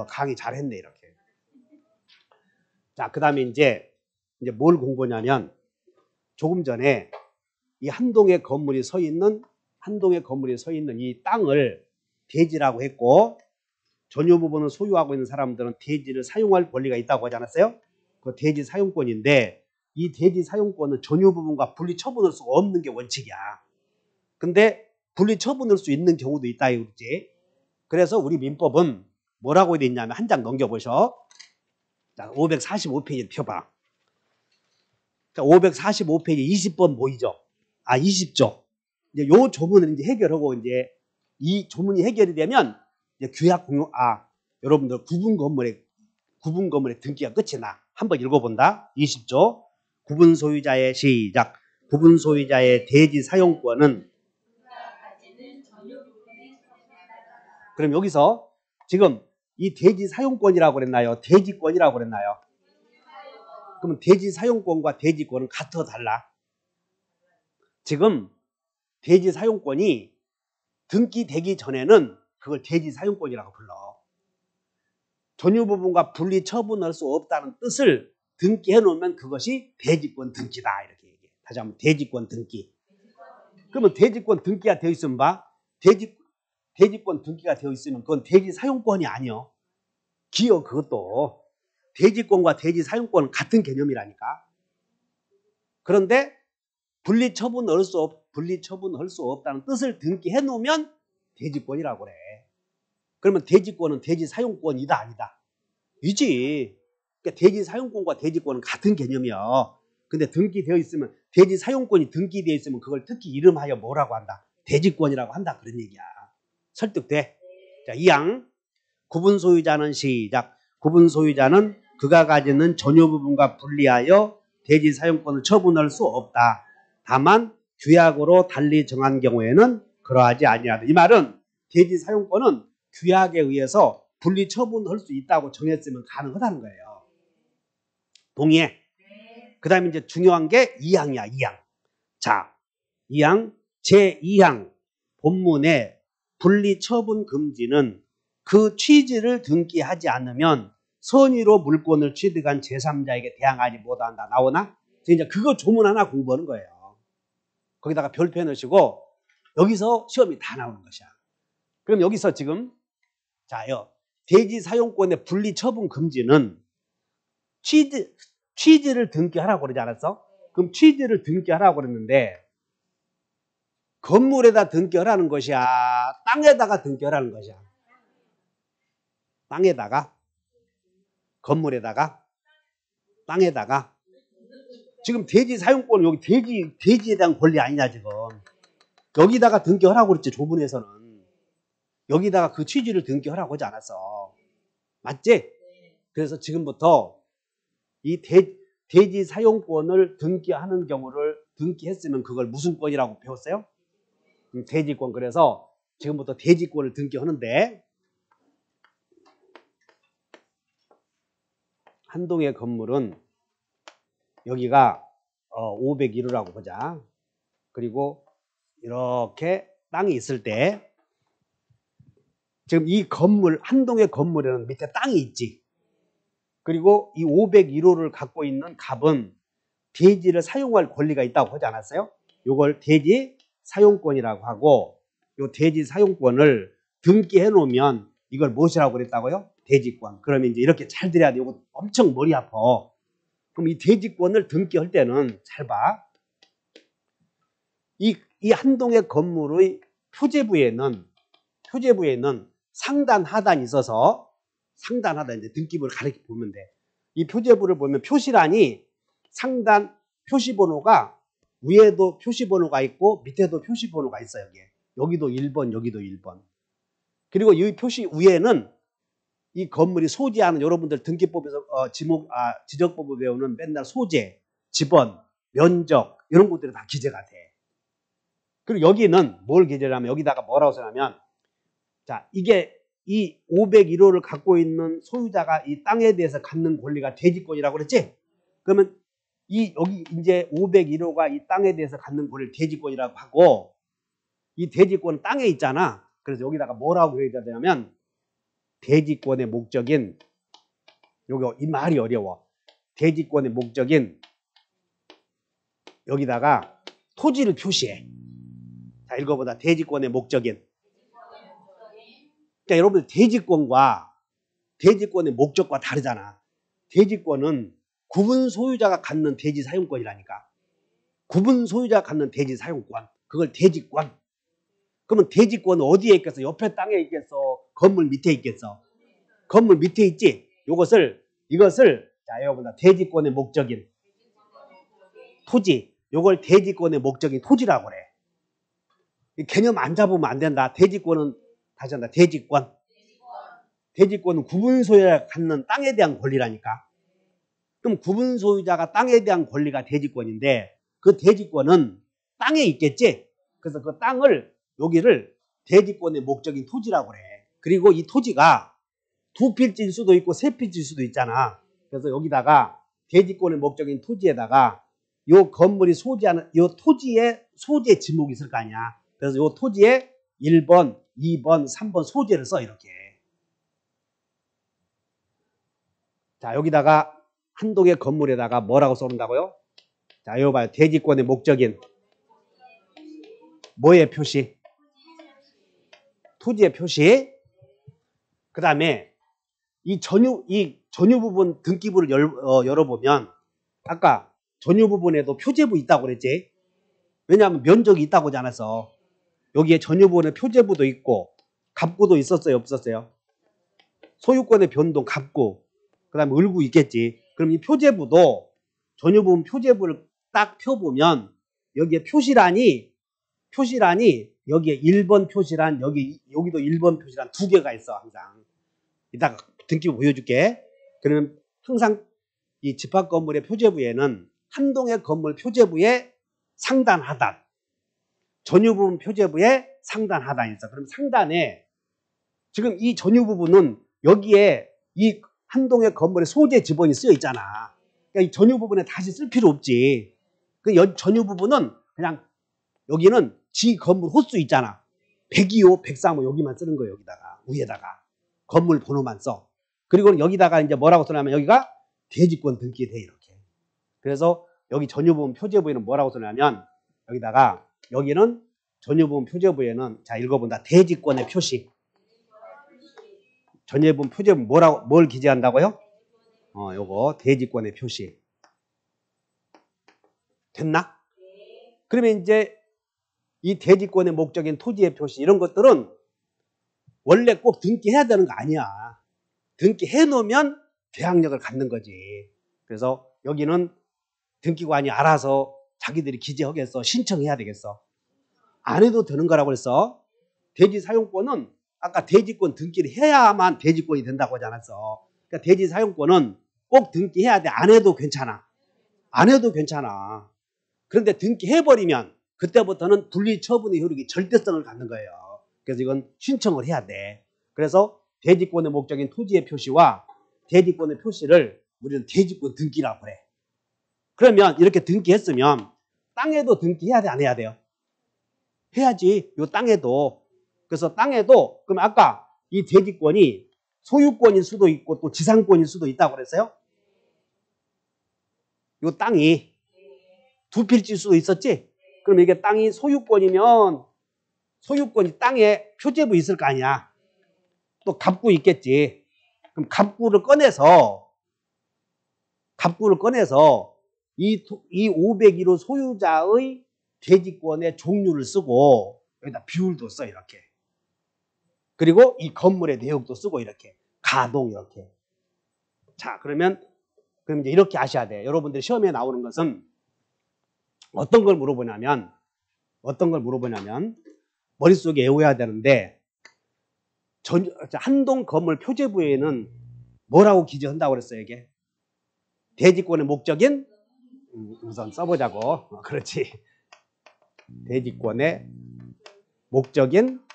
강의 잘했네, 이렇게. 자, 그 다음에 이제 뭘 공부냐면, 조금 전에 이 한 동의 건물이 서 있는 이 땅을 대지라고 했고, 전유 부분을 소유하고 있는 사람들은 대지를 사용할 권리가 있다고 하지 않았어요? 그 대지 사용권인데, 이 대지 사용권은 전유 부분과 분리 처분할 수 없는 게 원칙이야. 근데 분리 처분할 수 있는 경우도 있다, 이거지. 그래서 우리 민법은 뭐라고 되어 있냐면, 한 장 넘겨보셔. 자, 545페이지 펴봐. 자, 545페이지 20번 보이죠? 20조. 이제 요 조문을 이제 해결하고, 이제 이 조문이 해결이 되면 이제 규약 공용, 여러분들 구분 건물의 등기가 끝이 나. 한번 읽어본다. 20조. 구분 소유자의 시작. 구분 소유자의 대지 사용권은, 그럼 여기서 지금 이 대지 사용권이라고 그랬나요? 대지권이라고 그랬나요? 그러면 대지 사용권과 대지권은 같아, 달라? 지금 대지 사용권이 등기되기 전에는 그걸 대지 사용권이라고 불러. 전유 부분과 분리 처분할 수 없다는 뜻을 등기해 놓으면 그것이 대지권 등기다, 이렇게 얘기해. 다시 한번, 대지권 등기. 그러면 대지권 등기가 되어 있으면 대지권 등기가 되어 있으면 그건 대지 사용권이 아니요. 기어, 그것도 대지권과 대지 사용권은 같은 개념이라니까. 그런데 분리 처분할 수 없다는 뜻을 등기해 놓으면 대지권이라고 그래. 그러면 대지권은 대지 사용권이다, 아니다? 이지. 그러니까 대지 사용권과 대지권은 같은 개념이야. 근데 등기되어 있으면, 대지 사용권이 등기되어 있으면 그걸 특히 이름하여 뭐라고 한다? 대지권이라고 한다, 그런 얘기야. 설득돼? 자, 2항. 구분 소유자는 시작. 구분 소유자는 그가 가지는 전유 부분과 분리하여 대지 사용권을 처분할 수 없다. 다만 규약으로 달리 정한 경우에는 그러하지 아니하다. 이 말은 대지 사용권은 규약에 의해서 분리 처분할 수 있다고 정했으면 가능하다는 거예요. 동의해? 그 다음에 이제 중요한 게 2항이야, 2항. 자, 2항, 제2항 본문의 분리 처분 금지는 그 취지를 등기하지 않으면 선의로 물권을 취득한 제3자에게 대항하지 못한다. 나오나? 이제 그거 조문 하나 공부하는 거예요. 거기다가 별표 넣으시고, 여기서 시험이 다 나오는 것이야. 그럼 여기서 지금, 자요, 대지 사용권의 분리 처분 금지는 취지를 등기하라고 그러지 않았어? 그럼 취지를 등기하라고 그랬는데, 건물에다 등기하라는 것이야? 땅에다가 등기하라는 것이야? 땅에다가? 건물에다가? 땅에다가? 지금 대지 사용권, 여기 대지에 대한 권리 아니냐, 지금. 여기다가 등기하라고 그랬지, 조문에서는. 여기다가 그 취지를 등기하라고 하지 않았어. 맞지? 그래서 지금부터 이 대지 사용권을 등기하는 경우를 등기했으면 그걸 무슨 권이라고 배웠어요? 대지권. 그래서 지금부터 대지권을 등기하는데, 한 동의 건물은 여기가 501호라고 보자. 그리고 이렇게 땅이 있을 때, 지금 이 건물, 한 동의 건물에는 밑에 땅이 있지. 그리고 이 501호를 갖고 있는 갑은 대지를 사용할 권리가 있다고 하지 않았어요? 이걸 대지 사용권이라고 하고, 이 대지 사용권을 등기해 놓으면 이걸 무엇이라고 그랬다고요? 대지권. 그러면 이제 이렇게 잘 들어야 돼. 이거 엄청 머리 아파. 그럼 이 대지권을 등기할 때는 잘 봐. 이 한 동의 건물의 표제부에는 상단, 하단이 있어서, 상단, 하단, 이제 등기부를 가리켜 보면 돼. 이 표제부를 보면 표시란이 상단 표시번호가 위에도 표시번호가 있고 밑에도 표시번호가 있어요. 여기도 1번, 여기도 1번. 그리고 이 표시 위에는 이 건물이 소재하는, 여러분들 등기법에서 지적법을 배우는 맨날 소재, 지번, 면적 이런 것들이 다 기재가 돼. 그리고 여기는 뭘 기재를 하면, 여기다가 뭐라고 써냐면, 자, 이게 이 501호를 갖고 있는 소유자가 이 땅에 대해서 갖는 권리가 대지권이라고 그랬지? 그러면 여기 이제 501호가 이 땅에 대해서 갖는 권리를 대지권이라고 하고, 이 대지권은 땅에 있잖아. 그래서 여기다가 뭐라고 해야 되냐면, 대지권의 목적인, 요거 이 말이 어려워. 대지권의 목적인 여기다가 토지를 표시해. 자, 읽어보자. 대지권의 목적인. 자, 여러분들 대지권과 대지권의 목적과 다르잖아. 대지권은 구분 소유자가 갖는 대지 사용권이라니까. 구분 소유자가 갖는 대지 사용권. 그걸 대지권. 그러면 대지권은 어디에 있겠어? 옆에 땅에 있겠어? 건물 밑에 있겠어? 건물 밑에 있지? 이것을 자, 여러분들 대지권의 목적인 토지. 요걸 대지권의 목적인 토지라고 그래. 이 개념 안 잡으면 안 된다. 대지권은 다시 한다. 대지권. 대지권은 구분 소유자가 갖는 땅에 대한 권리라니까. 그럼 구분 소유자가 땅에 대한 권리가 대지권인데 그 대지권은 땅에 있겠지? 그래서 그 땅을 여기를 대지권의 목적인 토지라고 그래. 그리고 이 토지가 두 필지일 수도 있고 세 필지일 수도 있잖아. 그래서 여기다가 대지권의 목적인 토지에다가 요 건물이 소지하는 요 토지의 소재 지목이 있을 거 아니야. 그래서 요 토지에 1번, 2번, 3번 소재를 써 이렇게. 자, 여기다가 한 동의 건물에다가 뭐라고 써놓는다고요? 자, 이거 봐요. 대지권의 목적인 뭐의 표시? 토지의 표시. 그 다음에 이 전유 부분 등기부를 열어보면 아까 전유 부분에도 표제부 있다고 그랬지? 왜냐하면 면적이 있다고 하지 않았어. 여기에 전유 부분에 표제부도 있고 갑구도 있었어요? 없었어요? 소유권의 변동 갑구. 그 다음에 을구 있겠지. 그럼 이 표제부도 전유 부분 표제부를 딱 펴보면 여기에 표시란이 여기에 1번 표시란 여기도 1번 표시란 두 개가 있어. 항상 이따가 등기부 보여줄게. 그러면 항상 이 집합 건물의 표제부에는 한 동의 건물 표제부에 상단 하단, 전유 부분 표제부에 상단 하단이 있어. 그럼 상단에 지금 이 전유 부분은 여기에 이 한 동의 건물의 소재 지번이 쓰여 있잖아. 그러니까 이 전유 부분에 다시 쓸 필요 없지. 그 전유 부분은 그냥 여기는 지 건물 호수 있잖아. 102호, 103호 여기만 쓰는 거예요. 여기다가 위에다가 건물 번호만 써. 그리고 여기다가 이제 뭐라고 써냐면 여기가 대지권 등기돼 이렇게. 그래서 여기 전유 부분 표제부에는 뭐라고 써냐면 여기다가 여기는 전유 부분 표제부에는 자 읽어본다. 대지권의 표시. 전유 부분 표제부 뭘 기재한다고요? 요거 대지권의 표시. 됐나? 그러면 이제 이 대지권의 목적인 토지의 표시 이런 것들은 원래 꼭 등기해야 되는 거 아니야. 등기해 놓으면 대항력을 갖는 거지. 그래서 여기는 등기관이 알아서 자기들이 기재하겠어? 신청해야 되겠어? 안 해도 되는 거라고 그랬어. 대지 사용권은 아까 대지권 등기를 해야만 대지권이 된다고 하지 않았어. 그러니까 대지 사용권은 꼭 등기해야 돼. 안 해도 괜찮아. 안 해도 괜찮아. 그런데 등기해버리면 그때부터는 분리처분의 효력이 절대성을 갖는 거예요. 그래서 이건 신청을 해야 돼. 그래서 대지권의 목적인 토지의 표시와 대지권의 표시를 우리는 대지권 등기라고 그래. 그러면 이렇게 등기했으면 땅에도 등기해야 돼? 안 해야 돼요? 해야지. 요 땅에도. 그래서 땅에도 그럼 아까 이 대지권이 소유권일 수도 있고 또 지상권일 수도 있다고 그랬어요? 요 땅이 두 필지일 수도 있었지? 그럼 이게 땅이 소유권이면 소유권이 땅에 표제부 있을 거 아니야. 또 갑구 있겠지. 그럼 갑구를 꺼내서 이 501호 소유자의 대지권의 종류를 쓰고 여기다 비율도 써 이렇게. 그리고 이 건물의 내역도 쓰고 이렇게. 가동 이렇게. 자, 그럼 이제 이렇게 아셔야 돼. 여러분들 시험에 나오는 것은 어떤 걸 물어보냐면 머릿속에 외워야 되는데 한동 건물 표제부에는 뭐라고 기재한다고 그랬어요 이게? 대지권의 목적인 우선 써보자고. 그렇지. 대지권의 목적인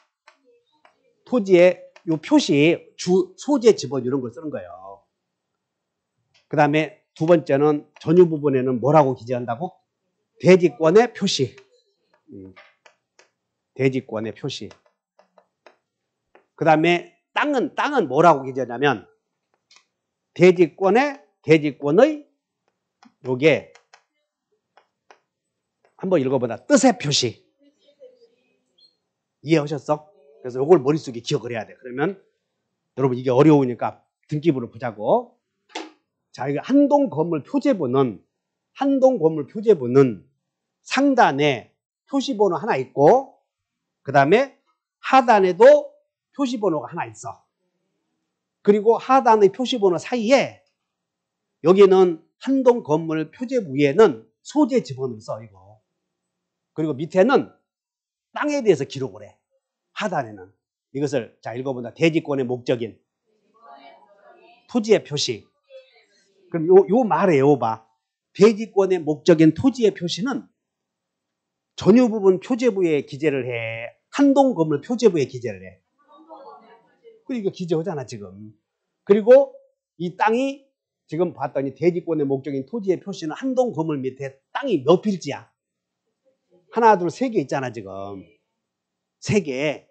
토지의 요 표시 소재 지번 이런 걸 쓰는 거예요. 그 다음에 두 번째는 전유 부분에는 뭐라고 기재한다고? 대지권의 표시. 대지권의 표시. 그 다음에 땅은 뭐라고 기재하냐면 대지권의 요게 한번 읽어보자. 뜻의 표시. 이해하셨어? 그래서 요걸 머릿속에 기억을 해야 돼. 그러면 여러분 이게 어려우니까 등기부를 보자고. 자, 이거 한동 건물 표제부는 상단에 표시번호 하나 있고 그 다음에 하단에도 표시번호가 하나 있어. 그리고 하단의 표시번호 사이에 여기는 한동 건물 표제부 위에는 소재 지번을 써 이거. 그리고 밑에는 땅에 대해서 기록을 해. 하단에는 이것을 자 읽어본다. 대지권의 목적인 토지의 표시. 그럼 요 말에 요 봐. 대지권의 목적인 토지의 표시는 전유 부분 표제부에 기재를 해. 한동 건물 표제부에 기재를 해. 그리고 기재하잖아 지금. 그리고 이 땅이 지금 봤더니 대지권의 목적인 토지의 표시는 한동 건물 밑에 땅이 몇 필지야? 하나, 둘, 세 개 있잖아 지금. 세 개.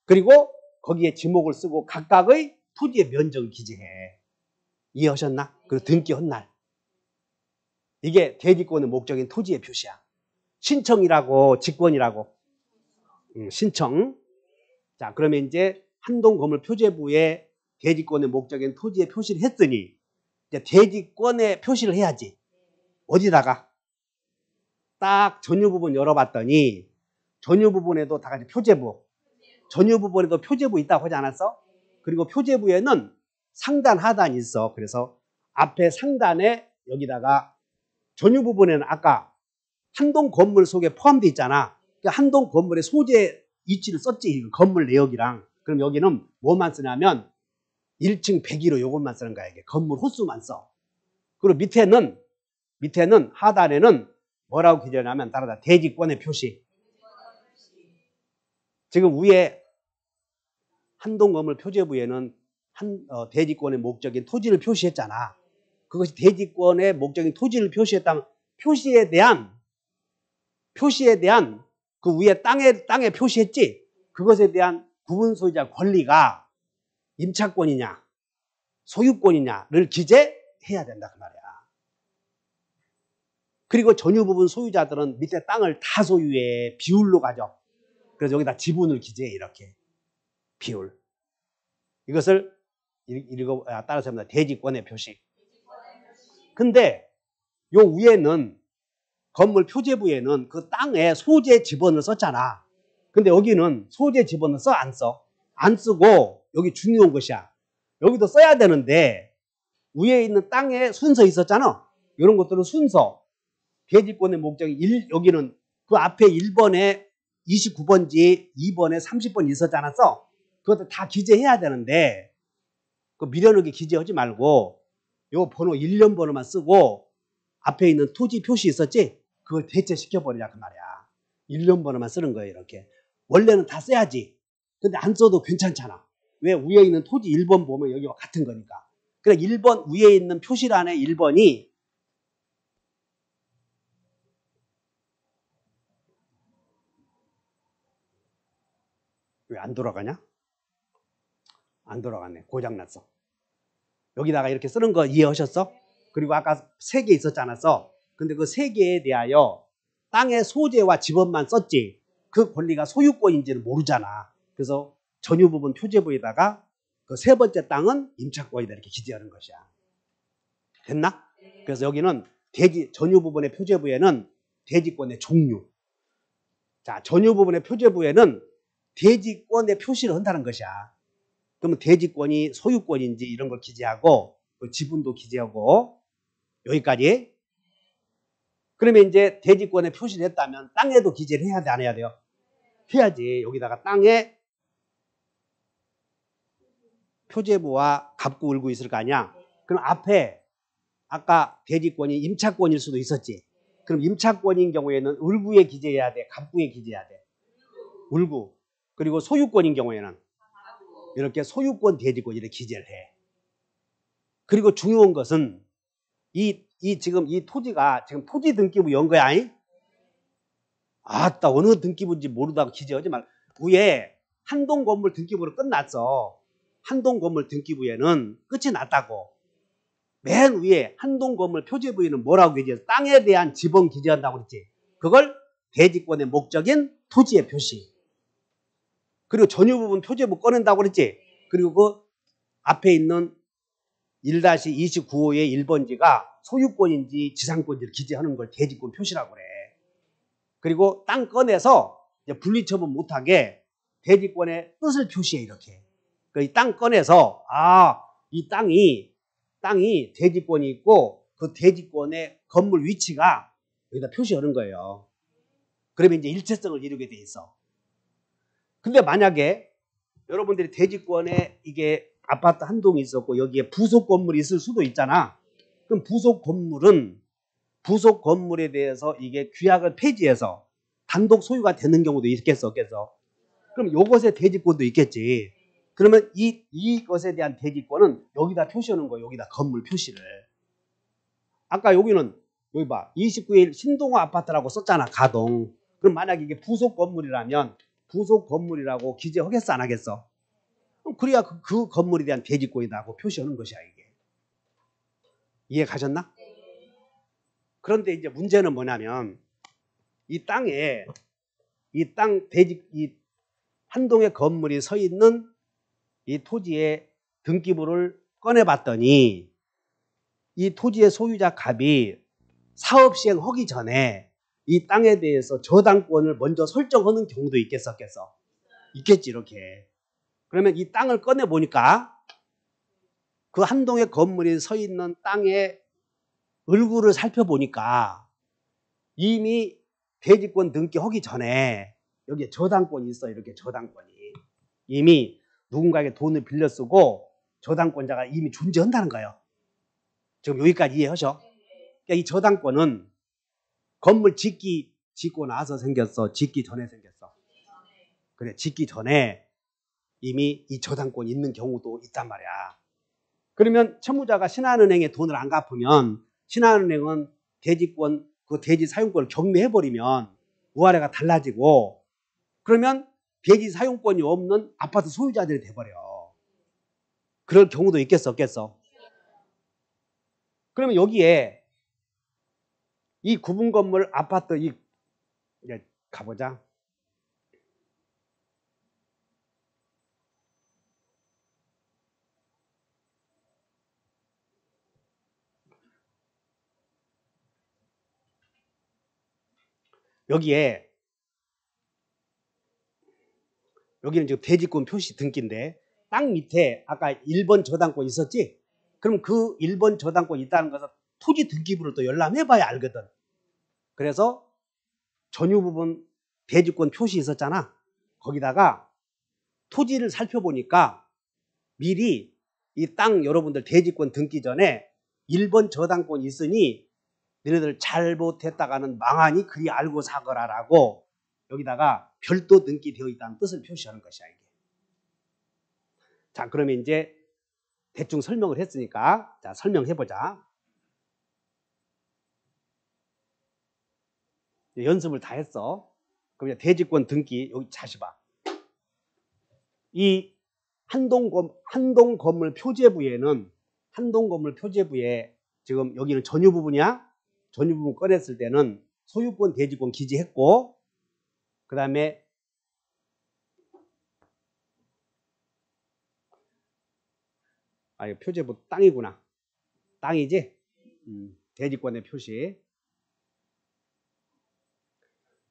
그리고 거기에 지목을 쓰고 각각의 토지의 면적을 기재해. 이해하셨나? 그리고 등기 헛날. 이게 대지권의 목적인 토지의 표시야. 신청이라고 직권이라고. 신청. 자, 그러면 이제 한동 건물 표제부에 대지권의 목적인 토지의 표시를 했으니 이제 대지권의 표시를 해야지. 어디다가? 딱 전유 부분 열어봤더니 전유 부분에도 다 같이 표제부. 전유 부분에도 표제부 있다고 하지 않았어? 그리고 표제부에는 상단, 하단이 있어. 그래서 앞에 상단에 여기다가 전유 부분에는 아까 한동 건물 속에 포함되어 있잖아. 한동 건물의 소재 위치를 썼지. 건물 내역이랑. 그럼 여기는 뭐만 쓰냐면 1층 101호 요것만 쓰는 거야. 이게 건물 호수만 써. 그리고 밑에는 하단에는 뭐라고 기재하냐면 따라다 대지권의 표시. 지금 위에 한동 건물 표제부에는 대지권의 목적인 토지를 표시했잖아. 그것이 대지권의 목적인 토지를 표시했다면 표시에 대한 그 위에 땅에 표시했지. 그것에 대한 구분 소유자 권리가 임차권이냐 소유권이냐를 기재해야 된다 그 말이야. 그리고 전유 부분 소유자들은 밑에 땅을 다 소유해. 비율로 가져. 그래서 여기다 지분을 기재해. 이렇게 비율. 이것을 따라서 합니다. 대지권의 표시. 근데 요 위에는 건물 표제부에는 그 땅에 소재 지번을 썼잖아. 근데 여기는 소재 지번을 써? 안 써? 안 쓰고 여기 중요한 것이야. 여기도 써야 되는데 위에 있는 땅에 순서 있었잖아. 이런 것들은 순서. 대지권의 목적이 여기는 그 앞에 1번에 29번지 2번에 30번 있었지 않았어? 그것도 다 기재해야 되는데 그 미련하게 기재하지 말고 요 번호 1년 번호만 쓰고 앞에 있는 토지 표시 있었지? 그걸 대체시켜버리자 그 말이야. 1년 번호만 쓰는 거예요. 이렇게. 원래는 다 써야지. 근데 안 써도 괜찮잖아. 왜? 위에 있는 토지 1번 보면 여기와 같은 거니까. 그래 1번 위에 있는 표시란에 1번이 왜 안 돌아가냐? 안 돌아갔네. 고장났어. 여기다가 이렇게 쓰는 거 이해하셨어? 그리고 아까 3개 있었지 않았어? 근데 그 3개에 대하여 땅의 소재와 지번만 썼지 그 권리가 소유권인지는 모르잖아. 그래서 전유 부분 표제부에다가 그 3번째 땅은 임차권이다 이렇게 기재하는 것이야. 됐나? 그래서 여기는 전유 부분의 표제부에는 대지권의 종류. 자, 전유 부분의 표제부에는 대지권의 표시를 한다는 것이야. 그러면 대지권이 소유권인지 이런 걸 기재하고 그 지분도 기재하고 여기까지. 그러면 이제 대지권에 표시를 했다면 땅에도 기재를 해야 돼 안 해야 돼요? 해야지. 여기다가 땅에 표제부와 갑구 을구 있을 거 아니야. 그럼 앞에 아까 대지권이 임차권일 수도 있었지. 그럼 임차권인 경우에는 을구에 기재해야 돼? 갑구에 기재해야 돼? 을구. 그리고 소유권인 경우에는 이렇게 소유권 대지권 이렇게 기재를 해. 그리고 중요한 것은 지금 이 토지가 지금 토지 등기부 연 거야. 아따 어느 등기부인지 모르다가 기재하지 말. 위에 한동 건물 등기부로 끝났어. 한동 건물 등기부에는 끝이 났다고. 맨 위에 한동 건물 표제부에는 뭐라고 기재해서 땅에 대한 지번 기재한다고 그랬지. 그걸 대지권의 목적인 토지의 표시. 그리고 전유 부분 표제부 꺼낸다고 그랬지. 그리고 그 앞에 있는 1-29호의 1번지가 소유권인지 지상권인지를 기재하는 걸 대지권 표시라고 그래. 그리고 땅 꺼내서 이제 분리처분 못하게 대지권의 뜻을 표시해 이렇게. 이 땅 꺼내서 이 땅이 대지권이 있고 그 대지권의 건물 위치가 여기다 표시하는 거예요. 그러면 이제 일체성을 이루게 돼 있어. 근데 만약에 여러분들이 대지권에 이게 아파트 한 동이 있었고 여기에 부속 건물이 있을 수도 있잖아. 그럼 부속 건물에 대해서 이게 규약을 폐지해서 단독 소유가 되는 경우도 있겠어, 없겠어? 그럼 요것의 대지권도 있겠지. 그러면 이것에 대한 대지권은 여기다 표시하는 거예요. 여기다 건물 표시를. 아까 여기는 여기 봐. 29일 신동호 아파트라고 썼잖아. 가동. 그럼 만약에 이게 부속 건물이라면 부속 건물이라고 기재하겠어, 안 하겠어? 그래야 그 건물에 대한 대지권이라고 표시하는 것이야, 이게. 이해 가셨나? 그런데 이제 문제는 뭐냐면 이 땅에 이 한동의 건물이 서 있는 이 토지의 등기부를 꺼내봤더니 이 토지의 소유자 갑이 사업 시행하기 전에 이 땅에 대해서 저당권을 먼저 설정하는 경우도 있겠어, 없겠어? 있겠지, 이렇게. 그러면 이 땅을 꺼내보니까 그 한동의 건물이 서 있는 땅의 얼굴을 살펴보니까 이미 대지권 등기하기 전에 여기에 저당권이 있어, 이렇게 저당권이. 이미 누군가에게 돈을 빌려 쓰고 저당권자가 이미 존재한다는 거예요. 지금 여기까지 이해하셔? 그러니까 이 저당권은 건물 짓고 나서 생겼어? 짓기 전에 생겼어? 그래, 짓기 전에 이미 이 저당권이 있는 경우도 있단 말이야. 그러면 채무자가 신한은행에 돈을 안 갚으면 신한은행은 대지권, 그 대지 사용권을 경매해버리면 우아래가 달라지고 그러면 대지 사용권이 없는 아파트 소유자들이 돼버려. 그럴 경우도 있겠어, 없겠어? 그러면 여기에 이 구분 건물 아파트 이제 가보자. 여기는 지금 대지권 표시 등기인데 땅 밑에 아까 1번 저당권 있었지? 그럼 그 1번 저당권 있다는 것은 토지 등기부를 또 열람해봐야 알거든. 그래서 전유 부분 대지권 표시 있었잖아. 거기다가 토지를 살펴보니까 미리 이 땅 여러분들 대지권 등기 전에 1번 저당권이 있으니 너네들 잘못했다가는 망하니 그리 알고 사거라라고 여기다가 별도 등기되어 있다는 뜻을 표시하는 것이야, 이게. 자, 그러면 이제 대충 설명을 했으니까 자, 설명해보자. 연습을 다 했어. 그럼 대지권 등기 여기 다시 봐. 이 한동 건물 표제부에 지금 여기는 전유 부분이야. 전유 부분 꺼냈을 때는 소유권 대지권 기재했고 그 다음에 이거 표제부 땅이구나. 땅이지? 대지권의 표시.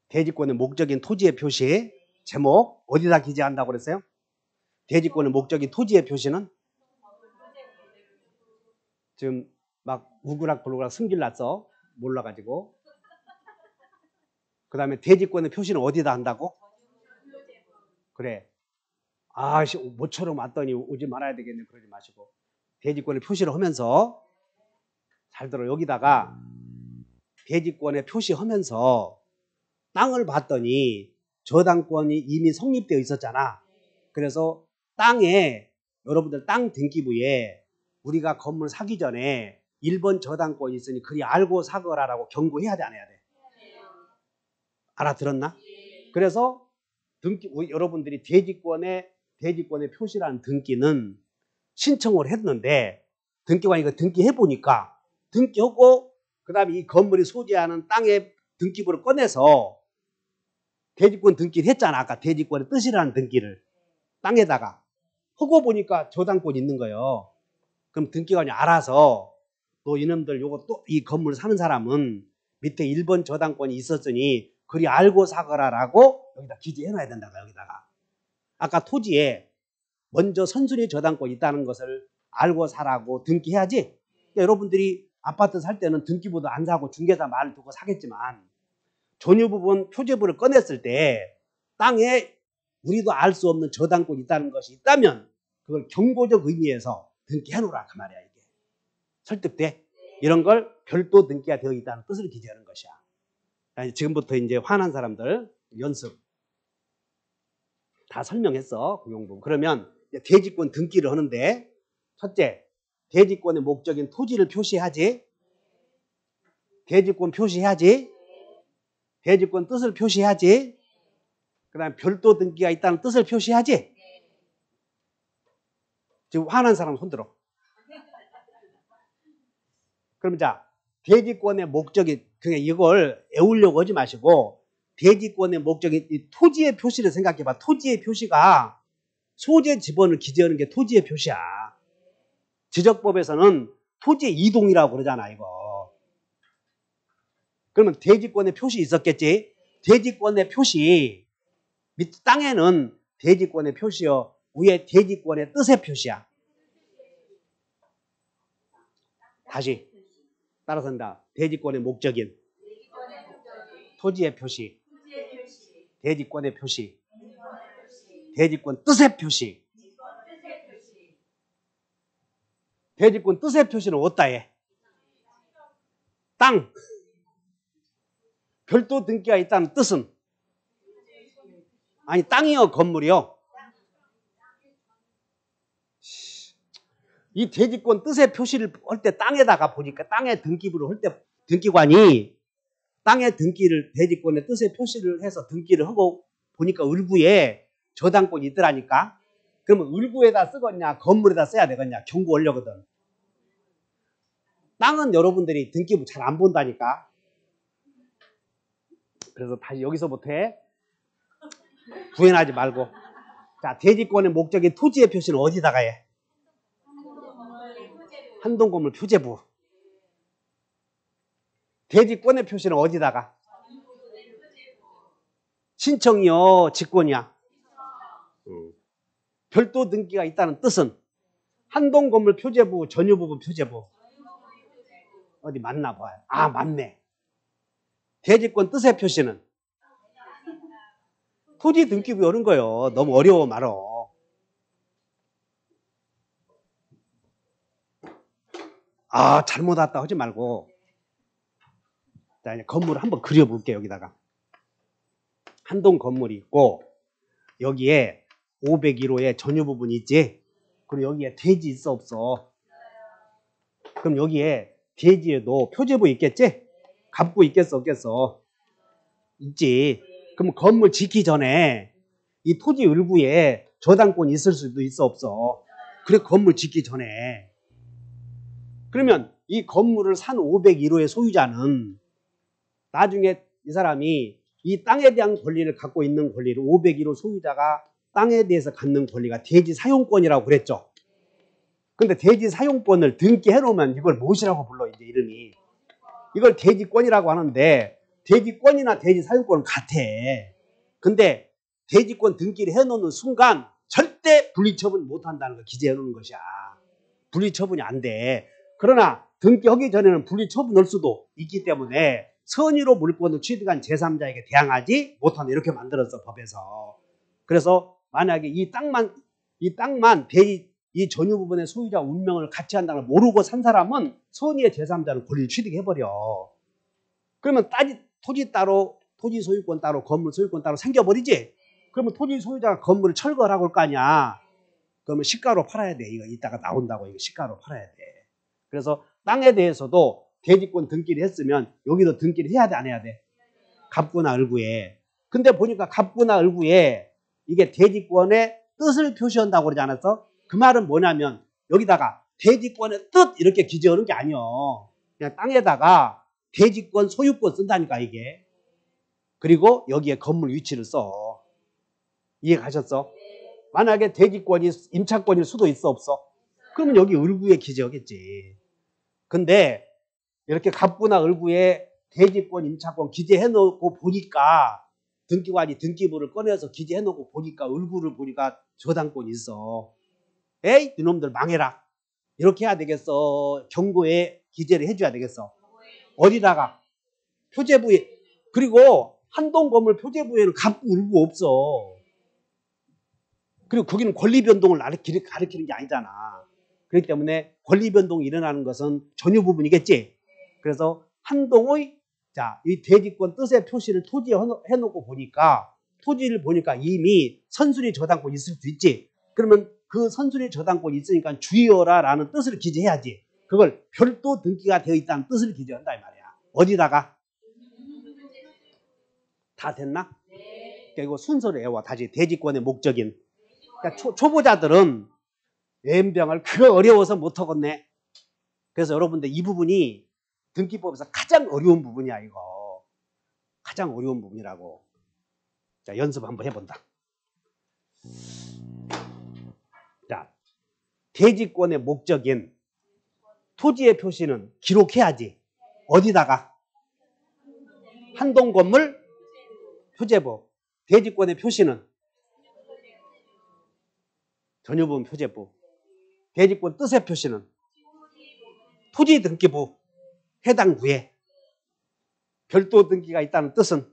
대지권의 목적인 토지의 표시. 제목 어디다 기재한다고 그랬어요? 대지권의 목적인 토지의 표시는 지금 막 우그락부르락 승질났어. 몰라가지고. 그 다음에 대지권의 표시는 어디다 한다고? 그래. 모처럼 왔더니 오지 말아야 되겠네. 그러지 마시고. 대지권의 표시를 하면서 잘 들어. 여기다가 대지권의 표시하면서 땅을 봤더니 저당권이 이미 성립되어 있었잖아. 그래서 땅에 여러분들 땅 등기부에 우리가 건물 사기 전에 1번 저당권이 있으니 그리 알고 사거라라고 경고해야 돼, 안 해야 돼? 알아들었나? 그래서 여러분들이 대지권의 표시라는 등기는 신청을 했는데 등기관이 이거 등기해보니까 등기하고 그 다음에 이 건물이 소재하는 땅의 등기부를 꺼내서 대지권 등기를 했잖아. 아까 대지권의 뜻이라는 등기를 땅에다가 하고 보니까 저당권이 있는 거예요. 그럼 등기관이 알아서 또 이놈들 요거 또 이 건물 사는 사람은 밑에 1번 저당권이 있었으니 그리 알고 사거라라고 여기다 기재해놔야 된다고. 여기다가 아까 토지에 먼저 선순위 저당권이 있다는 것을 알고 사라고 등기해야지. 그러니까 여러분들이 아파트 살 때는 등기부도 안 사고 중개사 말을 두고 사겠지만 전유 부분 표제부를 꺼냈을 때 땅에 우리도 알 수 없는 저당권이 있다는 것이 있다면 그걸 경고적 의미에서 등기해놓으라 그 말이야. 이게 설득돼? 이런 걸 별도 등기가 되어 있다는 뜻을 기재하는 것이야. 지금부터 이제 화난 사람들 연습 다 설명했어. 공용부. 그러면 대지권 등기를 하는데 첫째, 대지권의 목적인 토지를 표시하지. 대지권 표시해야지. 대지권 뜻을 표시해야지. 그 다음에 별도 등기가 있다는 뜻을 표시해야지. 지금 화난 사람 손들어. 그럼 자, 대지권의 목적이 그냥 이걸 애우려고 하지 마시고 대지권의 목적인 이 토지의 표시를 생각해봐. 토지의 표시가 소재 지번을 기재하는 게 토지의 표시야. 지적법에서는 토지 이동이라고 그러잖아 이거. 그러면 대지권의 표시 있었겠지. 대지권의 표시 밑 땅에는 대지권의 표시여 위에 대지권의 뜻의 표시야. 다시 따라서 한다. 대지권의 목적인 토지의 표시, 대지권의 표시, 대지권 뜻의 표시. 대지권 뜻의 표시는 어디다 해? 땅. 별도 등기가 있다는 뜻은? 아니 땅이요 건물이요? 이 대지권 뜻의 표시를 할 때 땅에다가 보니까 땅에 등기부를 할 때 등기관이 땅의 등기를 대지권의 뜻의 표시를 해서 등기를 하고 보니까 을구에 저당권이 있더라니까. 그러면 을구에다 쓰겠냐 건물에다 써야 되겠냐 경고 하려거든. 땅은 여러분들이 등기부 잘 안 본다니까. 그래서 다시 여기서부터 해. 부인하지 말고. 자, 대지권의 목적인 토지의 표시는 어디다가 해? 한동건물 표제부. 대지권의 표시는 어디다가? 신청이요, 직권이야? 별도 등기가 있다는 뜻은? 한동건물 표제부, 전유부분 표제부. 어디 맞나 봐요. 아, 맞네. 대지권 뜻의 표시는? 토지 등기부 이런 거요. 너무 어려워 말어. 아, 잘못 왔다 하지 말고. 자, 이제 건물을 한번 그려볼게요. 여기다가. 한동 건물이 있고 여기에 501호에 전유 부분이 있지. 그리고 여기에 대지 있어 없어? 그럼 여기에 대지에도 표제부 있겠지? 갑부 있겠어 없겠어? 있지. 그럼 건물 짓기 전에 이 토지 을구에 저당권이 있을 수도 있어 없어? 그래 건물 짓기 전에. 그러면 이 건물을 산 501호의 소유자는 나중에 이 사람이 이 땅에 대한 권리를 갖고 있는 권리를 501호 소유자가 땅에 대해서 갖는 권리가 대지 사용권이라고 그랬죠. 근데 대지 사용권을 등기해 놓으면 이걸 무엇이라고 불러 이제 이름이. 이걸 대지권이라고 하는데 대지권이나 대지 사용권은 같아. 근데 대지권 등기를 해 놓는 순간 절대 분리처분 못 한다는 걸 기재해 놓는 것이야. 분리처분이 안 돼. 그러나 등기하기 전에는 분리처분할 수도 있기 때문에 선의로 물권을 취득한 제3자에게 대항하지 못한다. 이렇게 만들었어 법에서. 그래서 만약에 이 땅만 이 전유 부분의 소유자 운명을 같이 한다는 걸 모르고 산 사람은 선의의 제3자는 권리를 취득해버려. 그러면 토지 따로 토지 소유권 따로 건물 소유권 따로 생겨버리지. 그러면 토지 소유자가 건물을 철거를 하고 올 거 아니야. 그러면 시가로 팔아야 돼. 이거 이따가 나온다고 이거 시가로 팔아야 돼. 그래서 땅에 대해서도 대지권 등기를 했으면 여기도 등기를 해야 돼 안 해야 돼? 갑구나 을구에. 근데 보니까 갑구나 을구에 이게 대지권의 뜻을 표시한다고 그러지 않았어? 그 말은 뭐냐면 여기다가 대지권의 뜻 이렇게 기재하는 게 아니요. 그냥 땅에다가 대지권, 소유권 쓴다니까 이게. 그리고 여기에 건물 위치를 써. 이해 가셨어? 만약에 대지권이 임차권일 수도 있어 없어? 그러면 여기 을구에 기재하겠지. 근데 이렇게 갑구나 을구에 대지권, 임차권 기재해 놓고 보니까 등기관이 등기부를 꺼내서 기재해 놓고 보니까 을구를 보니까 저당권이 있어. 에이 이놈들 망해라. 이렇게 해야 되겠어. 경고에 기재를 해줘야 되겠어. 어디다가? 표제부에. 그리고 한동 건물 표제부에는 갑구 을구 없어. 그리고 거기는 권리 변동을 가리키는 게 아니잖아. 그렇기 때문에 권리 변동이 일어나는 것은 전유 부분이겠지. 그래서 한동의 이 대지권 뜻의 표시를 토지에 해놓고 보니까 토지를 보니까 이미 선순위 저당권이 있을 수 있지. 그러면 그 선순위 저당권이 있으니까 주의어라라는 뜻을 기재해야지. 그걸 별도 등기가 되어 있다는 뜻을 기재한다 이 말이야. 어디다가? 다 됐나? 그리고 순서를 외워. 다시 대지권의 목적인. 그러니까 초보자들은 외연병을 그거 어려워서 못하겠네. 그래서 여러분들 이 부분이 등기법에서 가장 어려운 부분이야 이거. 가장 어려운 부분이라고. 자, 연습 한번 해본다. 자, 대지권의 목적인 토지의 표시는 기록해야지. 어디다가? 한동 건물 표제부. 대지권의 표시는 전유분 표제부. 대지권 뜻의 표시는 토지 등기부. 해당 구에 별도 등기가 있다는 뜻은?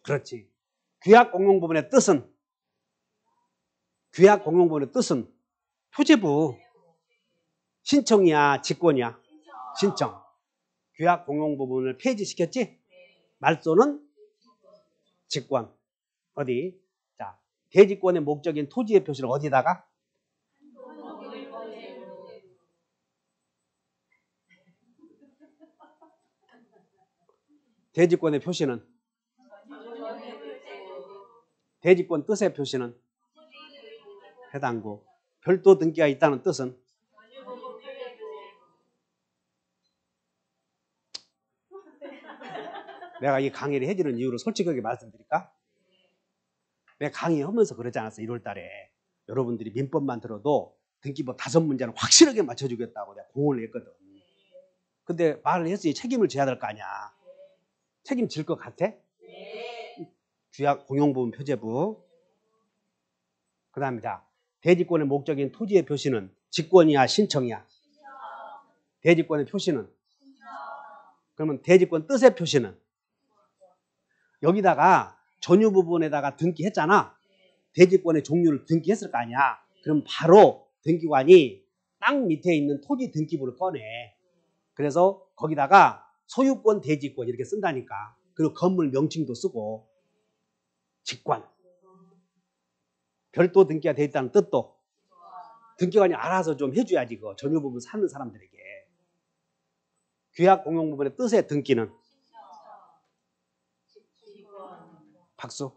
그렇지. 규약 공용부분의 뜻은? 규약 공용부분의 뜻은 표제부. 신청이야 직권이야? 신청. 규약 공용부분을 폐지시켰지? 말소는 직권. 어디? 자, 대지권의 목적인 토지의 표시를 어디다가? 대지권의 표시는? 대지권 뜻의 표시는? 해당구. 별도 등기가 있다는 뜻은? 내가 이 강의를 해주는 이유를 솔직하게 말씀드릴까? 내가 강의하면서 그러지 않았어. 1월 달에. 여러분들이 민법만 들어도 등기법 5문제는 확실하게 맞춰주겠다고 내가 공언을 했거든. 근데 말을 했으니 책임을 져야 될 거 아니야. 책임질 것 같아? 규약 공용부분 표제부. 그 다음에 자, 대지권의 목적인 토지의 표시는 직권이야 신청이야? 대지권의 표시는? 그러면 대지권 뜻의 표시는? 여기다가 전유 부분에다가 등기했잖아. 대지권의 종류를 등기했을 거 아니야. 그럼 바로 등기관이 땅 밑에 있는 토지 등기부를 꺼내. 그래서 거기다가 소유권, 대지권 이렇게 쓴다니까. 그리고 건물 명칭도 쓰고. 직권. 별도 등기가 되어 있다는 뜻도. 등기관이 알아서 좀 해줘야지. 그거 전유 부분 사는 사람들에게. 규약 공용 부분의 뜻의 등기는? 박수.